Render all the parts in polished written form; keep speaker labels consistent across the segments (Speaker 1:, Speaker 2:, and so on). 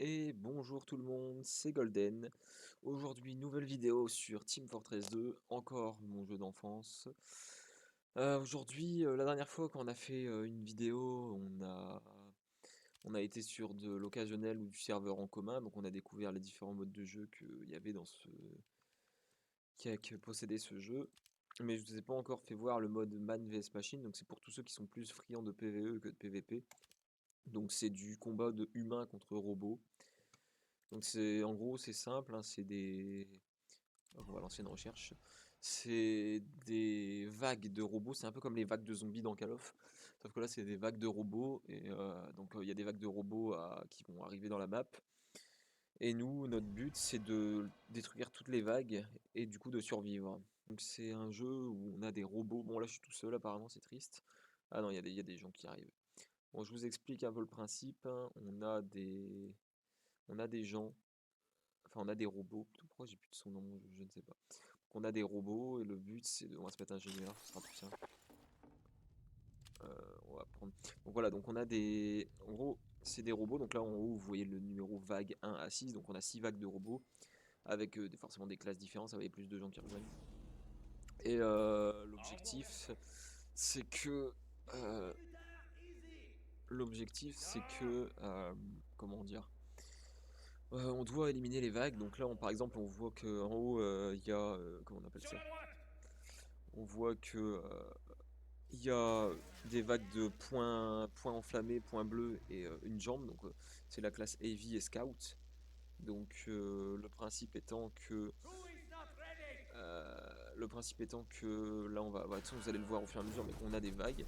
Speaker 1: Et bonjour tout le monde, c'est Golden. Aujourd'hui, nouvelle vidéo sur Team Fortress 2, encore mon jeu d'enfance. Aujourd'hui, la dernière fois qu'on a fait une vidéo, on a été sur de l'occasionnel ou du serveur en commun, donc on a découvert les différents modes de jeu qu'il y avait dans que possédait ce jeu. Mais je ne vous ai pas encore fait voir le mode Man vs Machine, donc c'est pour tous ceux qui sont plus friands de PvE que de PvP. Donc c'est du combat de humains contre robots. Donc c'est en gros c'est simple, hein, c'est des. On va lancer une recherche. C'est des vagues de robots, c'est un peu comme les vagues de zombies dans Call of. Sauf que là c'est des vagues de robots et donc il y a des vagues de robots qui vont arriver dans la map. Et nous, notre but c'est de détruire toutes les vagues et du coup de survivre. Donc c'est un jeu où on a des robots. Bon là je suis tout seul apparemment, c'est triste. Ah non, il y a des gens qui arrivent. Bon, je vous explique un peu le principe, hein. On a des gens. Enfin, on a des robots. Pourquoi j'ai plus de son nom? Je ne sais pas. On a des robots et le but c'est de. On va se mettre ingénieur, ce sera plus simple. On va prendre. Donc voilà, donc on a des. En gros, c'est des robots. Donc là en haut, vous voyez le numéro vague 1 à 6. Donc on a 6 vagues de robots avec forcément des classes différentes. Ça va y avoir plus de gens qui rejoignent. Et l'objectif, c'est que. euh, L'objectif, c'est que. Comment dire? On doit éliminer les vagues. Donc là, par exemple, on voit que en haut, il y a. Comment on appelle ça? On voit que il y a des vagues de points enflammés, points bleus et une jambe. Donc c'est la classe Heavy et Scout. Donc le principe étant que là de toute façon, vous allez le voir au fur et à mesure, mais qu'on a des vagues,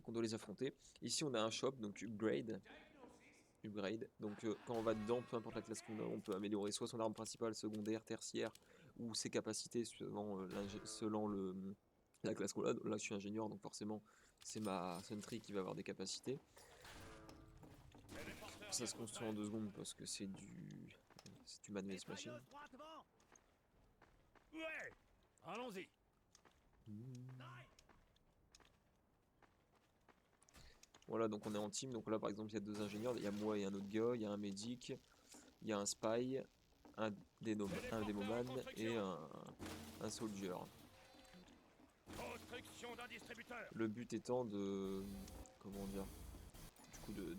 Speaker 1: qu'on doit les affronter. Ici on a un shop, donc upgrade. Upgrade. Donc quand on va dedans, peu importe la classe qu'on a, on peut améliorer soit son arme principale, secondaire, tertiaire, ou ses capacités selon la classe qu'on a. Là je suis ingénieur, donc forcément c'est ma Sentry qui va avoir des capacités. Ça se construit en 2 secondes parce que c'est du Man vs Machine.
Speaker 2: Ouais, allons-y.
Speaker 1: Voilà, donc on est en team. Donc là, par exemple, il y a 2 ingénieurs. Il y a moi et un autre gars. Il y a un medic. Il y a un spy. Un démoman. Et un soldier.
Speaker 2: Construction d'un distributeur.
Speaker 1: Le but étant de. Comment dire? Du coup, de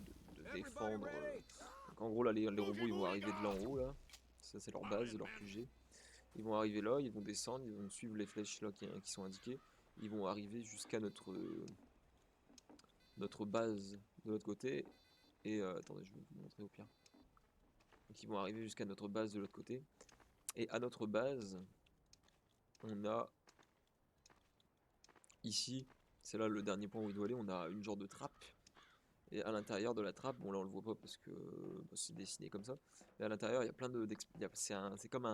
Speaker 1: défendre. Donc en gros, là, les robots, ils vont arriver de là en haut, là. Ça, c'est leur base, leur QG. Ils vont arriver là, ils vont descendre, ils vont suivre les flèches là qui sont indiquées. Ils vont arriver jusqu'à notre base de l'autre côté. Et attendez, je vais vous montrer au pire. Donc ils vont arriver jusqu'à notre base de l'autre côté. Et à notre base, on a ici, c'est là le dernier point où il doit aller, on a une genre de trappe. Et à l'intérieur de la trappe, bon là on le voit pas parce que c'est dessiné comme ça. Mais à l'intérieur, il y a plein c'est comme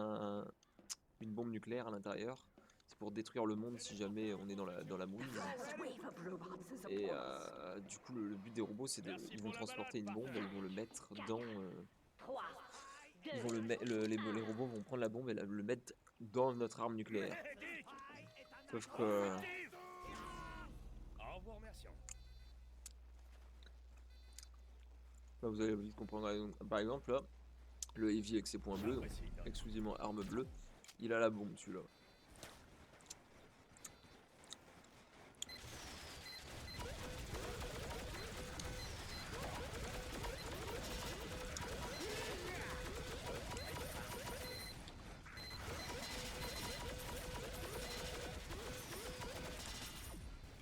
Speaker 1: une bombe nucléaire à l'intérieur. C'est pour détruire le monde si jamais on est dans la mouise. Et du coup, le but des robots, ils vont transporter une bombe et ils vont le mettre ils vont les robots vont prendre la bombe et le mettre dans notre arme nucléaire. Sauf que
Speaker 2: En vous remerciant.
Speaker 1: là, vous allez vite comprendre. Par exemple, là, le Heavy avec ses points bleus, donc
Speaker 2: J'apprécie, Doc.
Speaker 1: exclusivement arme bleue, il a la bombe celui-là.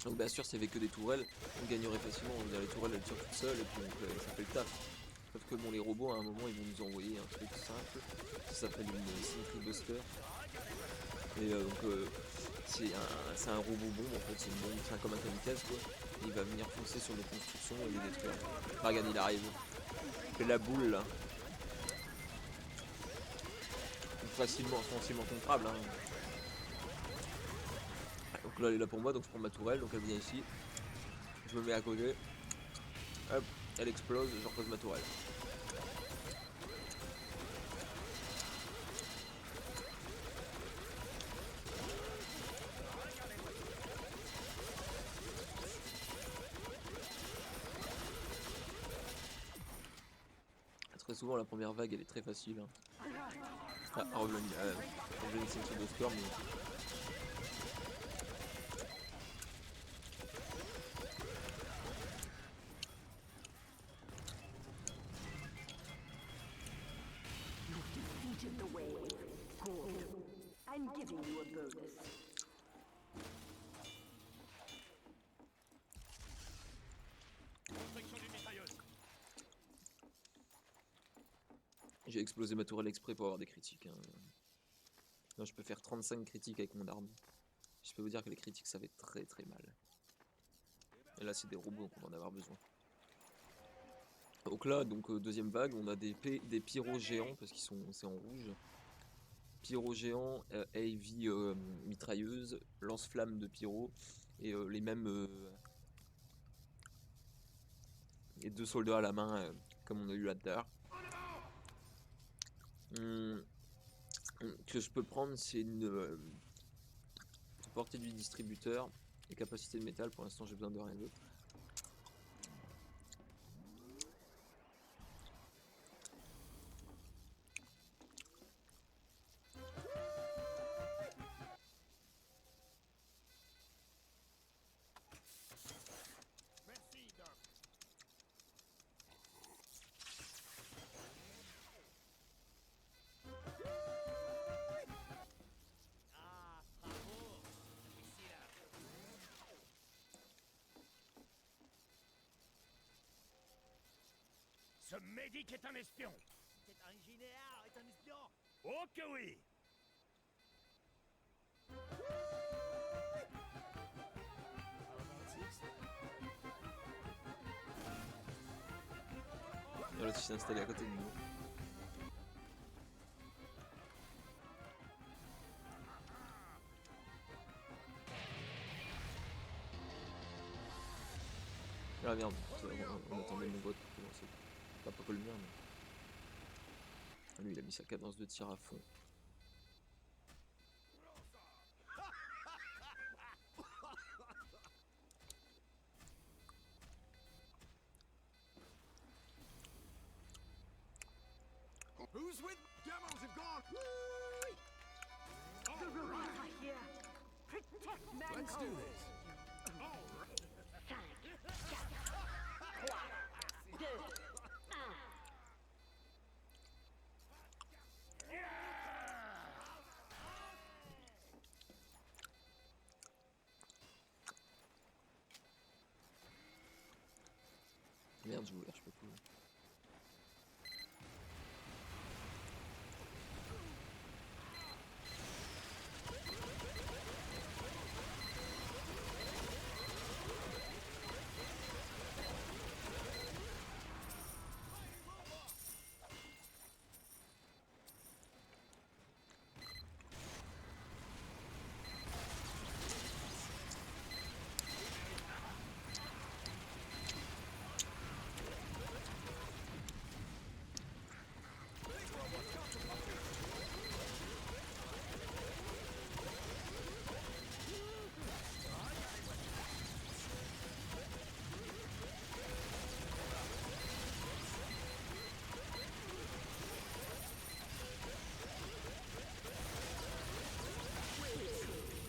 Speaker 1: Donc bien sûr, s'il n'y avait que des tourelles, on gagnerait facilement. On dirait les tourelles, elles tirent toutes seules et puis ça fait le taf. Sauf que bon, les robots, à un moment, ils vont nous envoyer un truc simple. Ça s'appelle une Sentry Buster. Et c'est un robot bombe en fait, c'est comme un kamikaze quoi. Il va venir foncer sur nos constructions et les détruire. Ah, regarde, il arrive. Il fait la boule là. Donc, facilement comprable. Hein. Donc là, elle est là pour moi, donc je prends ma tourelle, donc elle vient ici. Je me mets à côté. Hop, elle explose, je repose ma tourelle. Très souvent, la première vague, elle est très facile. Hein. Ah, Arvelin Ceinture de Storm.
Speaker 3: Defeated the wave. Good. I'm giving you a bonus.
Speaker 2: Construction d'une mitrailleuse.
Speaker 1: J'ai explosé ma tourelle exprès pour avoir des critiques. Hein. Non, je peux faire 35 critiques avec mon arme. Je peux vous dire que les critiques, ça fait très très mal. Et là, c'est des robots, donc on va en avoir besoin. Donc là, deuxième vague, on a des pyros géants, parce qu'ils sont c'est en rouge. Pyros géants, AV mitrailleuse, lance-flamme de pyro, et les mêmes... et 2 soldats à la main, comme on a eu là-dedans. Que je peux prendre, c'est une portée du distributeur et capacité de métal. Pour l'instant, j'ai besoin de rien d'autre.
Speaker 2: Merci, Doc. Ah, bravo. Ici, là. Ce médic est un espion.
Speaker 4: Cet ingénieur est un espion.
Speaker 2: Oh que oui.
Speaker 1: Et l'autre s'est installé à côté de nous. Ah merde, on attendait mon bot pour commencer. Pas le mien, mais... Lui, il a mis sa cadence de tir à fond.
Speaker 5: Who's with demos have gone?
Speaker 3: The robots are here. Protect
Speaker 5: Let's do
Speaker 3: mankind.
Speaker 5: this.
Speaker 3: 5, 4, 3, 2, 1.
Speaker 1: Merde, j'ai ouvert, je peux plus.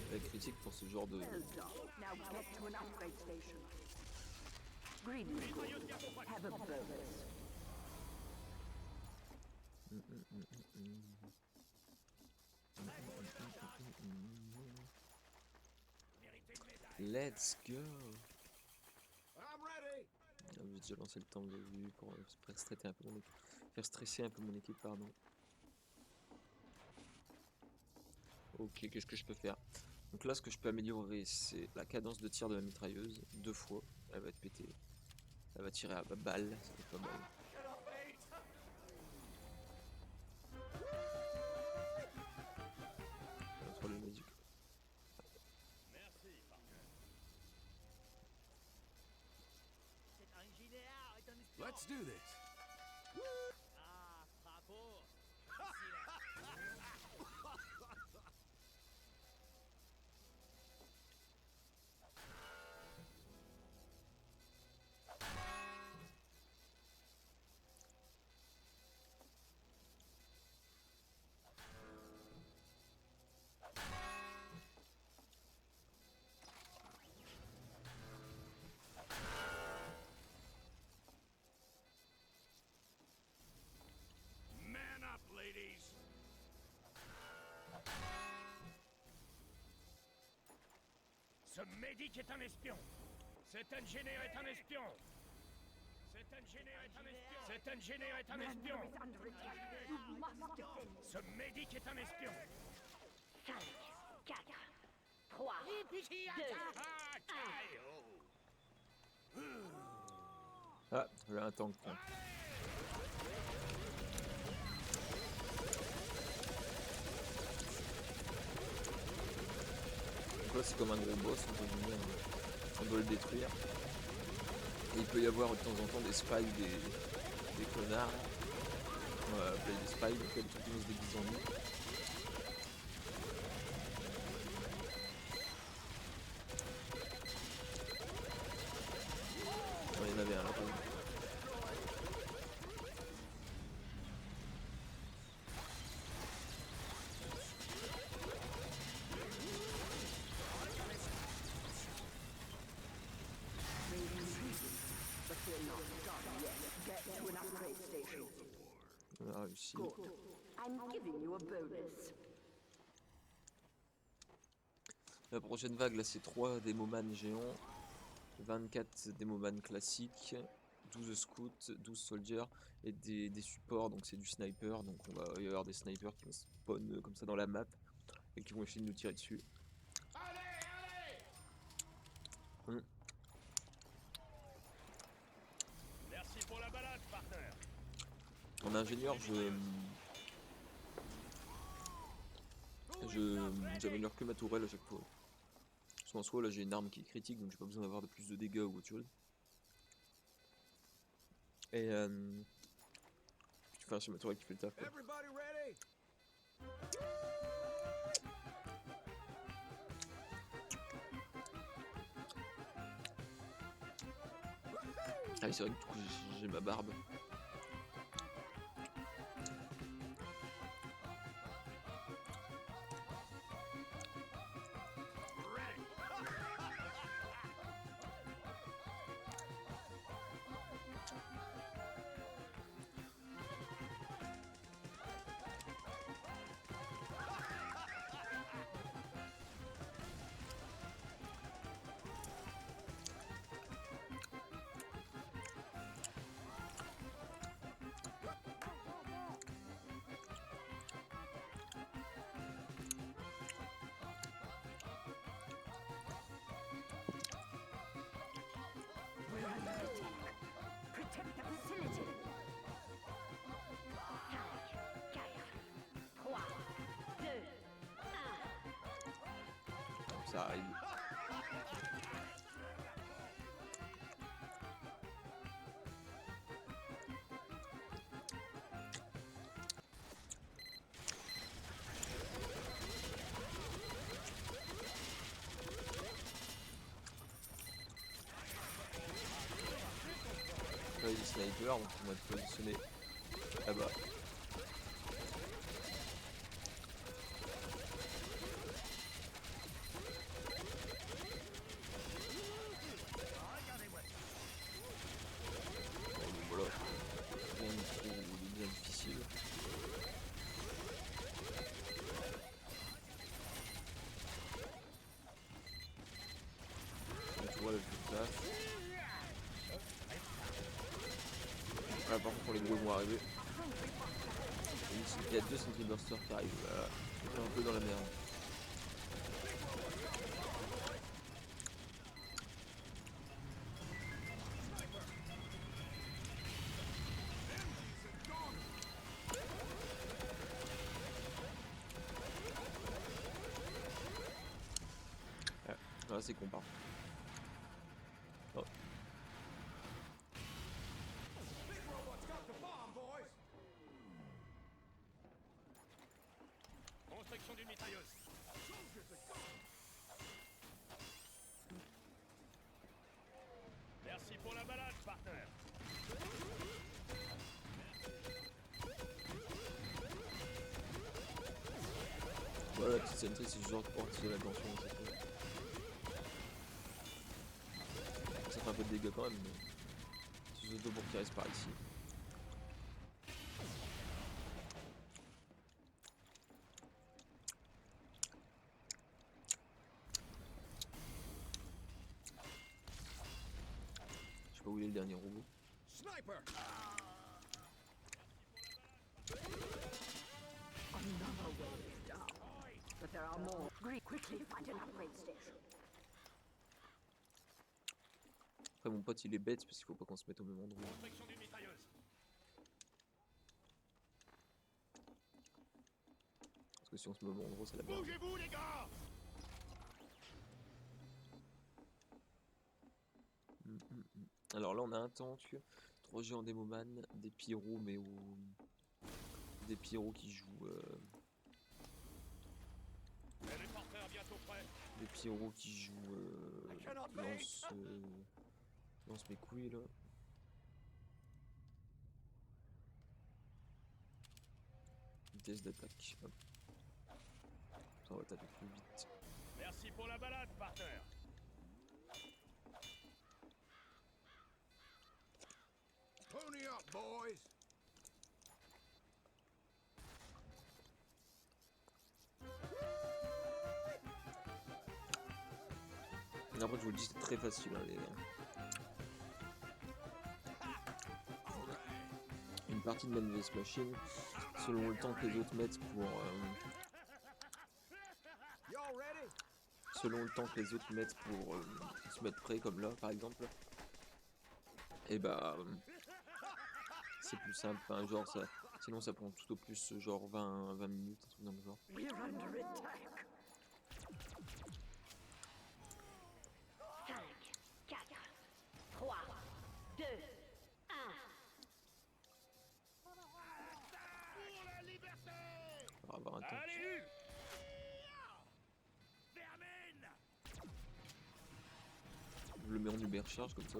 Speaker 1: La critique pour ce genre de...
Speaker 3: Well done. Now get to an upgrade station. Greetings, good. Have a bonus.
Speaker 2: Méritez une médaille.
Speaker 1: Let's go!
Speaker 5: I'm ready.
Speaker 1: J'ai déjà lancé le temps de vue pour faire stresser un peu mon équipe. Faire stresser un peu mon équipe, pardon. Ok, qu'est-ce que je peux faire? Donc là, ce que je peux améliorer, c'est la cadence de tir de la mitrailleuse. 2 fois, elle va être pétée. Elle va tirer à balle, ça fait pas mal. Entre le magic.
Speaker 2: Merci, partenaire.
Speaker 4: Cet ingénieur est un espion.
Speaker 5: Let's do this.
Speaker 4: Ah, bravo. Ici, là.
Speaker 2: Ce médic est un espion. Cet ingénieur est un espion. Cet ingénieur est un espion. Cet ingénieur est un espion.
Speaker 3: Manwë is under attack. You must defend.
Speaker 2: Ce médic est un espion.
Speaker 3: 5, 4, 3, 2,
Speaker 2: Ah, KO.
Speaker 1: Ah, j'ai un tank. Tiens. Donc là c'est comme un gros boss, on doit le détruire. Et il peut y avoir de temps en temps des spies, des connards. On va appeler des spies, donc il y a des trucs qui vont se déguiser en nous. Oh, il y en avait un là.
Speaker 3: but we're not done yet. Get to an upgrade station.
Speaker 1: On a réussi.
Speaker 3: Good. I'm giving you a bonus.
Speaker 1: La prochaine vague, là, c'est 3 démoman géants, 24 démoman classiques, 12 scouts, 12 soldiers et des supports, donc c'est du sniper. Donc on va y avoir des snipers qui vont spawn comme ça dans la map et qui vont essayer de nous tirer dessus.
Speaker 2: Merci pour la balade, partner.
Speaker 1: En ingénieur, j'améliore que ma tourelle à chaque fois. Parce qu'en soi, là, j'ai une arme qui est critique, donc j'ai pas besoin d'avoir de plus de dégâts ou autre chose. Et enfin, c'est ma tourelle qui fait le taf, quoi.
Speaker 5: Everybody ready?
Speaker 1: Ah oui, c'est vrai que du coup, j'ai ma barbe.
Speaker 3: We're under attack. Protect the facility. 5, 4, 3, 2, 1.
Speaker 1: Donc ça arrive. Là, il y a des snipers, donc on va te positionner là-bas. Bon, donc voilà, rien de trop de bien difficile. Donc tu vois là, je le taf. Là par contre les gros vont arriver. Il y a 2 Sentry Bursters qui arrivent, voilà. On est un peu dans la merde. Ouais, là c'est con par contre. Oh.
Speaker 5: Big robot's got the bomb, boys.
Speaker 2: Construction d'une mitrailleuse. Merci pour la balade, partner.
Speaker 1: Voilà, la petite sentry, c'est genre pour attirer l'attention. Ça fait un peu de dégâts quand même, mais c'est surtout pour qu'il reste par ici.
Speaker 5: sniper.
Speaker 3: Another wave is down. But there are more. Quickly find an upgrade station.
Speaker 1: Après mon pote il est bête parce qu'il faut pas qu'on se mette au même endroit.
Speaker 2: Construction d'une mitrailleuse.
Speaker 1: Parce que si on se met au même endroit c'est la merde.
Speaker 2: Bougez-vous, les gars!
Speaker 1: Alors là on a un tank, 3 géants démoman, des pyros mais des pyros qui jouent
Speaker 2: Téléporteur bientôt prêt.
Speaker 1: des pyros qui jouent lance mes couilles là. Vitesse d'attaque. Hop. Ça va taper plus vite.
Speaker 2: Merci pour la balade, partner.
Speaker 5: Pony up, boys.
Speaker 1: Et après je vous le dis c'est très facile hein, une partie de Man vs Machine selon le temps que les autres mettent pour
Speaker 5: Y'all ready?
Speaker 1: selon le temps que les autres mettent pour se mettre prêt comme là par exemple, et bah c'est plus simple, enfin, genre ça, sinon ça prend tout au plus genre 20 minutes, un truc dans le genre.
Speaker 3: We're under attack.
Speaker 6: 5, 4, 3, 2, 1.
Speaker 2: Pour la liberté!
Speaker 1: On va avoir un temps.
Speaker 2: Allez, vermine!
Speaker 1: Je le mets en ubercharge comme ça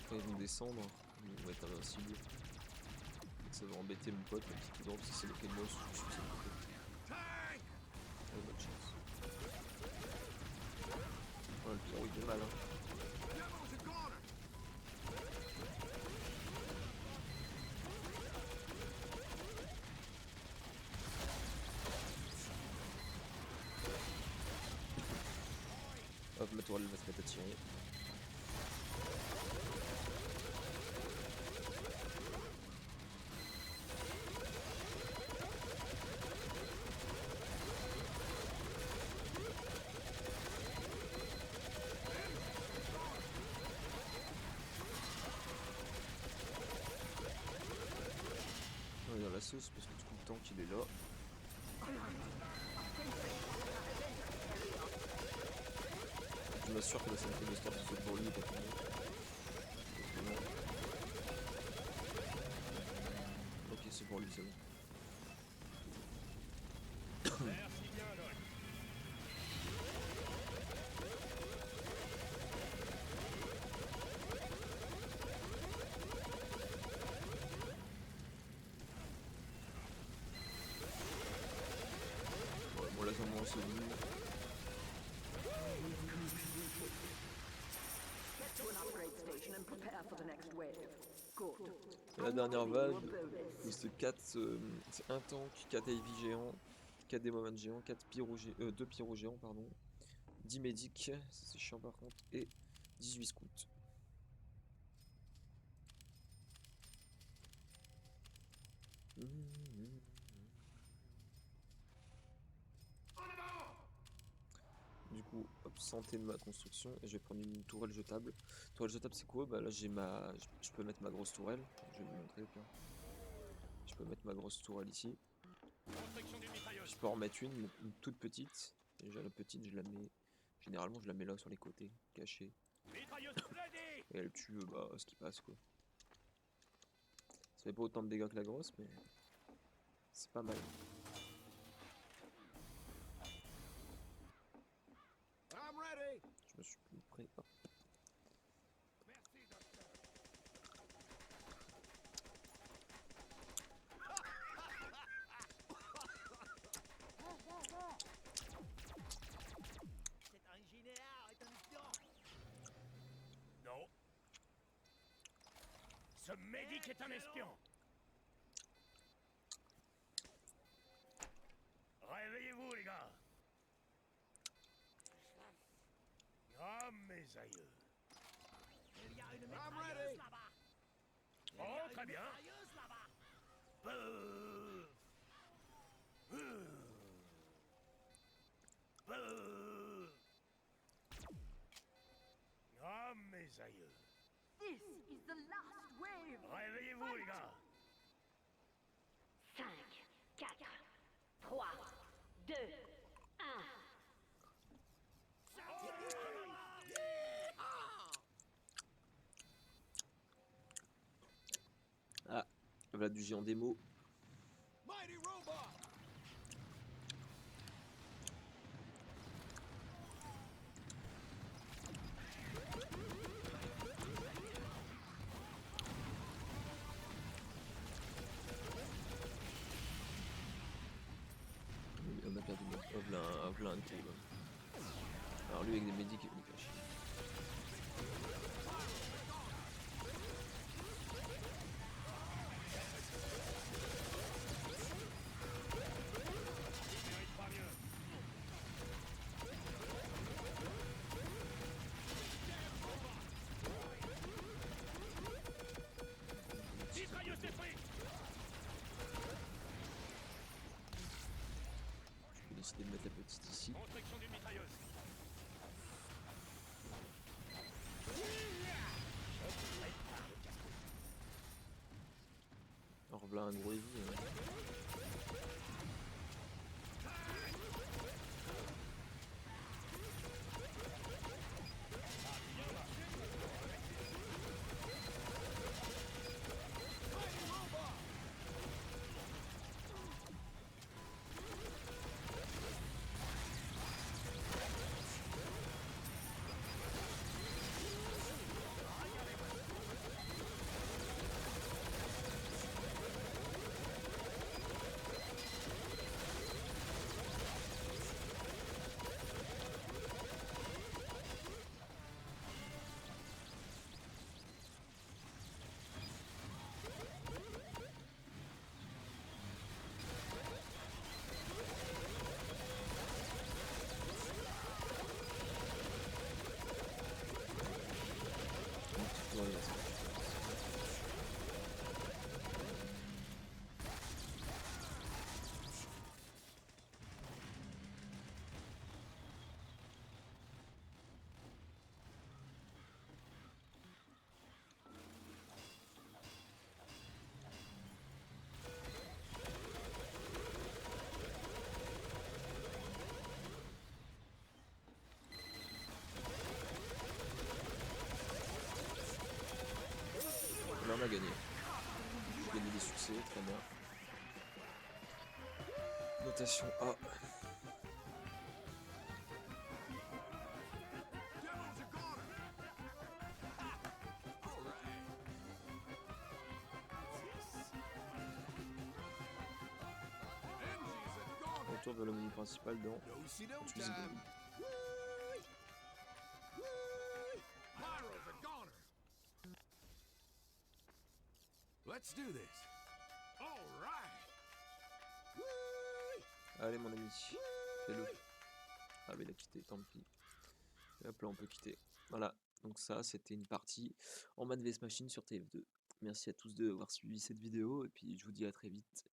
Speaker 1: quand ils vont descendre, ils vont être invincibles. Ça va embêter mon pote, même si tout si c'est le cas de moi, je suis sur le côté.
Speaker 5: Tank!
Speaker 1: Ouais, bonne chance. Ouais, le pyro il fait mal hein.
Speaker 5: Demo's a goner.
Speaker 1: Hop, ma tourelle va se mettre à tirer. On est dans la sauce parce que tout le temps qu'il est là. Je m'assure que la scène de start c'est pour lui et pas pour moi. Ok, c'est pour lui, c'est bon.
Speaker 2: Merci bien, Doc.
Speaker 1: Ouais, bon là j'en c'est bon.
Speaker 3: Get to an upgrade station and prepare for the next wave. Good.
Speaker 1: Et la dernière vague,
Speaker 3: Bonus.
Speaker 1: c'est 4, c'est un tank, 4 heavy géants, 4 démoman géants, 2 pyros géants, pardon, 10 médics, ça c'est chiant par contre, et 18 scouts. Du coup, hop, santé de ma construction, et je vais prendre une tourelle jetable. Tourelle jetable c'est quoi? Bah là j'ai je peux mettre ma grosse tourelle, je vais vous montrer au pire. Je peux mettre ma grosse tourelle ici.
Speaker 2: Construction d'une mitrailleuse.
Speaker 1: Je peux en mettre une toute petite. Déjà la petite, je la mets. Généralement, je la mets là sur les côtés, cachée.
Speaker 2: Mitrailleuse ready!
Speaker 1: Et elle tue bah, ce qui passe quoi. Ça fait pas autant de dégâts que la grosse, mais c'est pas mal.
Speaker 5: I'm ready.
Speaker 1: Je me suis mis prêt. Hop.
Speaker 5: Merci, docteur.
Speaker 4: Cet ingénieur est un espion.
Speaker 2: Non. Ce médic est un espion. Réveillez-vous, les gars. Ah, mes aïeux.
Speaker 4: Il y a une
Speaker 5: I'm
Speaker 4: mitrailleuse
Speaker 5: ready.
Speaker 4: là-bas.
Speaker 2: Très bien.
Speaker 4: Sérieuse là-bas.
Speaker 2: Ah, mes aïeux.
Speaker 3: This is the last wave.
Speaker 2: Réveillez-vous, les gars.
Speaker 6: 5, 4, 3, 2, 1.
Speaker 1: Ah, voilà du géant démo.
Speaker 5: Mighty robot!
Speaker 1: On a perdu un gros. Alors lui avec des médics, il va nous faire chier.
Speaker 2: Il mérite pas mieux. Mitrailleuse détruite.
Speaker 1: Je vais décider de mettre la petite ici.
Speaker 2: Construction d'une mitrailleuse.
Speaker 1: Alors voilà un gros heavy. Ouais, là, c'est bon. Là on a gagné. J'ai gagné des succès, très bien. Notation A.
Speaker 5: Devil's a goner! Alright. Engie's a goner!
Speaker 1: Retour vers le menu principal dans
Speaker 5: Do-si-do
Speaker 1: Choose
Speaker 5: time.
Speaker 1: Game.
Speaker 5: Woo-wee. Woo-wee. Pyro's a goner! Let's do this. Alright. Woo-wee.
Speaker 1: Allez mon ami, fais-le. Ah mais il a quitté, tant pis. Et hop là on peut quitter. Voilà, donc ça c'était une partie en Mad vs Machine sur TF2. Merci à tous d'avoir suivi cette vidéo et puis je vous dis à très vite.